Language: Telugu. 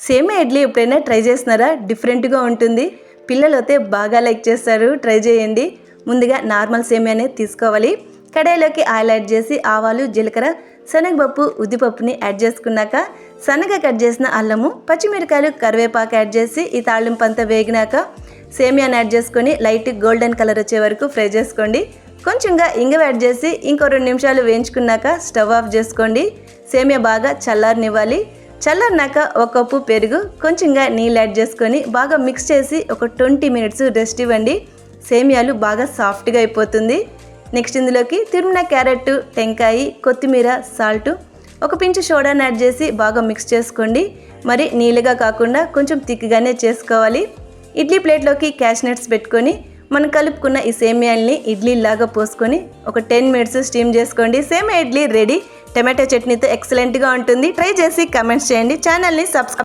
సేమియా ఇడ్లీ ఎప్పుడైనా ట్రై చేస్తున్నారా? డిఫరెంట్గా ఉంటుంది. పిల్లలు అయితే బాగా లైక్ చేస్తారు. ట్రై చేయండి. ముందుగా నార్మల్ సేమియానే తీసుకోవాలి. కడాయిలోకి ఆయిల్ యాడ్ చేసి ఆవాలు, జీలకర్ర, శనగపప్పు, ఉద్దిపప్పుని యాడ్ చేసుకున్నాక సన్నగా కట్ చేసిన అల్లము, పచ్చిమిరకాయలు, కరివేపాకు యాడ్ చేసి ఈ తాళింపు అంతా వేగినాక సేమియాని యాడ్ చేసుకొని లైట్ గోల్డెన్ కలర్ వచ్చే వరకు ఫ్రై చేసుకోండి. కొంచెంగా ఇంగువ యాడ్ చేసి ఇంకో 2 నిమిషాలు వేయించుకున్నాక స్టవ్ ఆఫ్ చేసుకోండి. సేమియా బాగా చల్లారనివ్వాలి. చల్లారినాక 1 కప్పు పెరుగు, కొంచెంగా నీళ్ళు యాడ్ చేసుకొని బాగా మిక్స్ చేసి ఒక 20 మినిట్స్ రెస్ట్ ఇవ్వండి. సేమియాలు బాగా సాఫ్ట్గా అయిపోతుంది. నెక్స్ట్ ఇందులోకి తురిమిన క్యారెట్, టెంకాయ, కొత్తిమీర, సాల్ట్, ఒక పించు సోడాని యాడ్ చేసి బాగా మిక్స్ చేసుకోండి. మరి నీళ్ళుగా కాకుండా కొంచెం థిక్గానే చేసుకోవాలి. ఇడ్లీ ప్లేట్లోకి క్యాష్నట్స్ పెట్టుకొని మనం కలుపుకున్న ఈ సేమియాల్ని ఇడ్లీలాగా పోసుకొని ఒక 10 మినిట్స్ స్టీమ్ చేసుకోండి. సేమియా ఇడ్లీ రెడీ. టమాటో చట్నీతో ఎక్సలెంట్గా ఉంటుంది. ట్రై చేసి కమెంట్స్ చేయండి. ఛానల్ని సబ్స్క్రైబ్